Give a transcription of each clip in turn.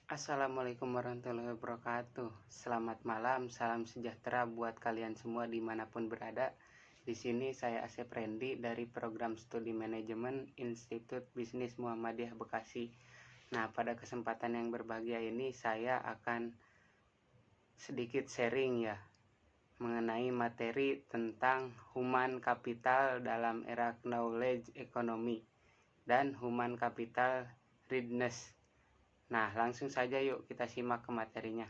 Assalamualaikum warahmatullahi wabarakatuh. Selamat malam, salam sejahtera buat kalian semua dimanapun berada. Di sini saya Asep Rendi dari Program Studi Manajemen Institut Bisnis Muhammadiyah Bekasi. Nah, pada kesempatan yang berbahagia ini saya akan sedikit sharing ya mengenai materi tentang human capital dalam era knowledge economy dan human capital readiness. Nah, langsung saja yuk kita simak ke materinya.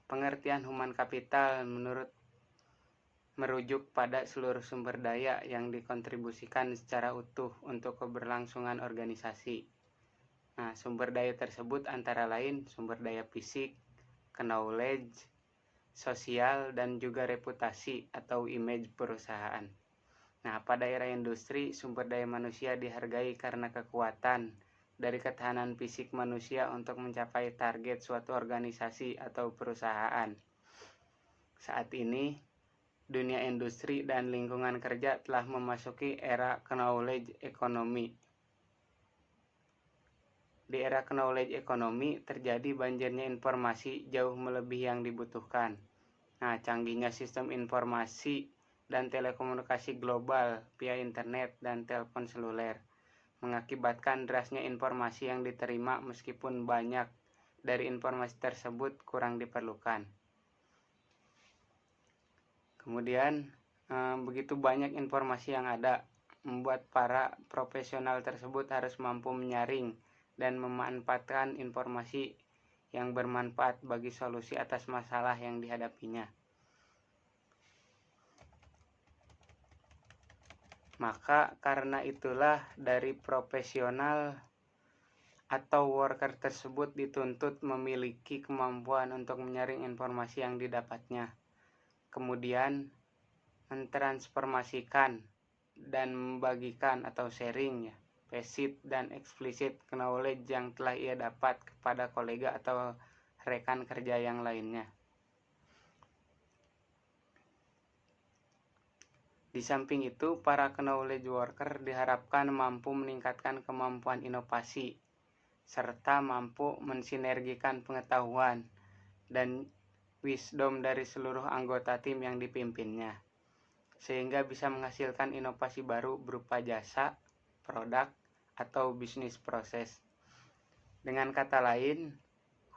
Pengertian human capital merujuk pada seluruh sumber daya yang dikontribusikan secara utuh untuk keberlangsungan organisasi. Nah, sumber daya tersebut antara lain sumber daya fisik, knowledge, sosial, dan juga reputasi atau image perusahaan. Nah, pada era industri, sumber daya manusia dihargai karena kekuatan dari ketahanan fisik manusia untuk mencapai target suatu organisasi atau perusahaan. Saat ini, dunia industri dan lingkungan kerja telah memasuki era knowledge economy. Di era knowledge economy terjadi banjirnya informasi jauh melebihi yang dibutuhkan. Nah, canggihnya sistem informasi dan telekomunikasi global via internet dan telepon seluler mengakibatkan derasnya informasi yang diterima meskipun banyak dari informasi tersebut kurang diperlukan. Kemudian begitu banyak informasi yang ada membuat para profesional tersebut harus mampu menyaring dan memanfaatkan informasi yang bermanfaat bagi solusi atas masalah yang dihadapinya. Maka karena itulah dari profesional atau worker tersebut dituntut memiliki kemampuan untuk menyaring informasi yang didapatnya, kemudian mentransformasikan dan membagikan atau sharing ya, tacit dan eksplisit knowledge yang telah ia dapat kepada kolega atau rekan kerja yang lainnya. Di samping itu, para knowledge worker diharapkan mampu meningkatkan kemampuan inovasi serta mampu mensinergikan pengetahuan dan wisdom dari seluruh anggota tim yang dipimpinnya, sehingga bisa menghasilkan inovasi baru berupa jasa, produk, atau bisnis proses. Dengan kata lain,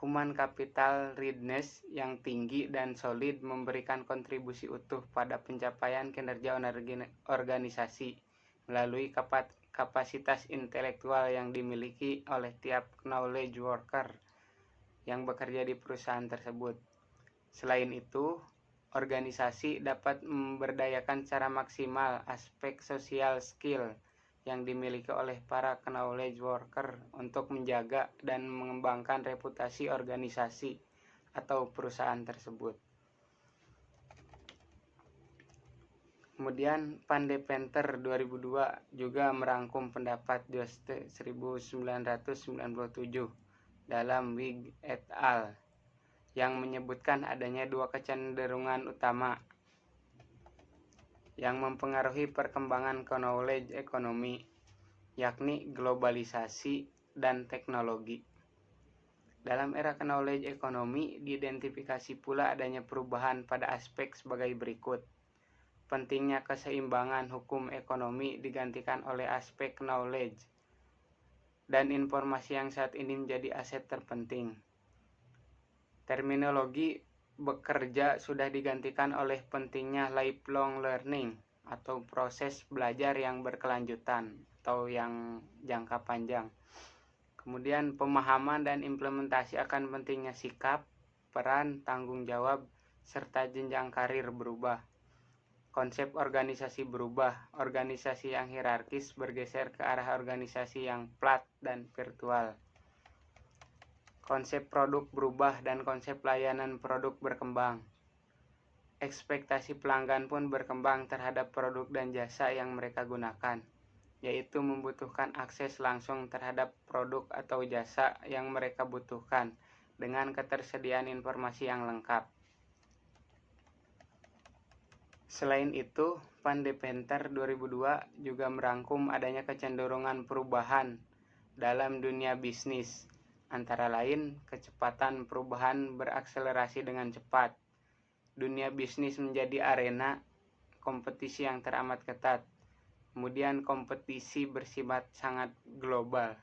human capital readiness yang tinggi dan solid memberikan kontribusi utuh pada pencapaian kinerja organisasi melalui kapasitas intelektual yang dimiliki oleh tiap knowledge worker yang bekerja di perusahaan tersebut. Selain itu, organisasi dapat memberdayakan secara maksimal aspek social skill yang dimiliki oleh para knowledge worker untuk menjaga dan mengembangkan reputasi organisasi atau perusahaan tersebut. Kemudian Pandepenter 2002 juga merangkum pendapat Joste 1997 dalam Wig et al. Yang menyebutkan adanya dua kecenderungan utama yang mempengaruhi perkembangan knowledge economy, yakni globalisasi dan teknologi. Dalam era knowledge economy diidentifikasi pula adanya perubahan pada aspek sebagai berikut. Pentingnya keseimbangan hukum ekonomi digantikan oleh aspek knowledge dan informasi yang saat ini menjadi aset terpenting. Terminologi bekerja sudah digantikan oleh pentingnya lifelong learning atau proses belajar yang berkelanjutan atau yang jangka panjang. Kemudian pemahaman dan implementasi akan pentingnya sikap, peran, tanggung jawab, serta jenjang karir berubah. Konsep organisasi berubah, organisasi yang hierarkis bergeser ke arah organisasi yang flat dan virtual. Konsep produk berubah dan konsep layanan produk berkembang. Ekspektasi pelanggan pun berkembang terhadap produk dan jasa yang mereka gunakan, yaitu membutuhkan akses langsung terhadap produk atau jasa yang mereka butuhkan dengan ketersediaan informasi yang lengkap. Selain itu, Pandepenter 2002 juga merangkum adanya kecenderungan perubahan dalam dunia bisnis Antara lain, kecepatan perubahan berakselerasi dengan cepat. Dunia bisnis menjadi arena kompetisi yang teramat ketat. Kemudian kompetisi bersifat sangat global.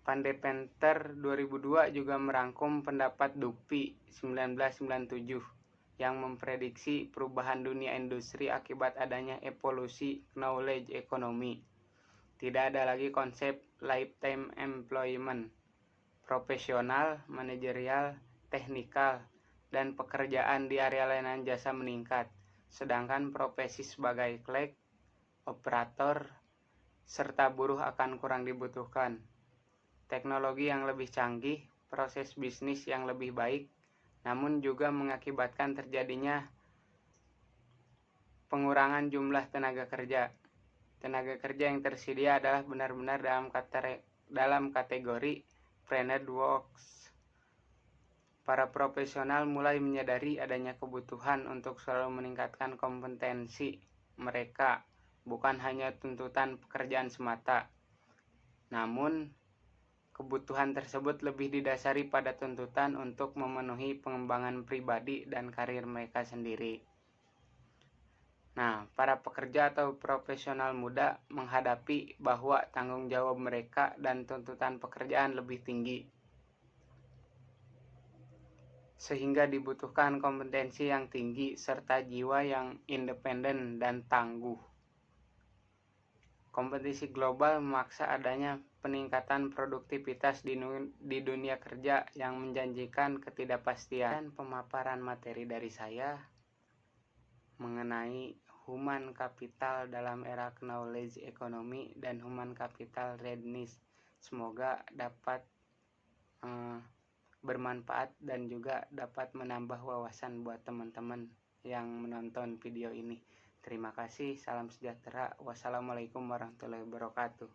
Pandepenter 2002 juga merangkum pendapat Dupi 1997 yang memprediksi perubahan dunia industri akibat adanya evolusi knowledge economy. Tidak ada lagi konsep lifetime employment, profesional, manajerial, teknikal, dan pekerjaan di area layanan jasa meningkat, sedangkan profesi sebagai clerk, operator, serta buruh akan kurang dibutuhkan. Teknologi yang lebih canggih, proses bisnis yang lebih baik, namun juga mengakibatkan terjadinya pengurangan jumlah tenaga kerja. Tenaga kerja yang tersedia adalah benar-benar dalam kategori trained workers. Para profesional mulai menyadari adanya kebutuhan untuk selalu meningkatkan kompetensi mereka, bukan hanya tuntutan pekerjaan semata. Namun, kebutuhan tersebut lebih didasari pada tuntutan untuk memenuhi pengembangan pribadi dan karir mereka sendiri. Nah, para pekerja atau profesional muda menghadapi bahwa tanggung jawab mereka dan tuntutan pekerjaan lebih tinggi, sehingga dibutuhkan kompetensi yang tinggi serta jiwa yang independen dan tangguh. Kompetisi global memaksa adanya peningkatan produktivitas di dunia kerja yang menjanjikan ketidakpastian. Pemaparan materi dari saya mengenai human capital dalam era knowledge economy dan human capital readiness. Semoga dapat bermanfaat dan juga dapat menambah wawasan buat teman-teman yang menonton video ini. Terima kasih, salam sejahtera. Wassalamualaikum warahmatullahi wabarakatuh.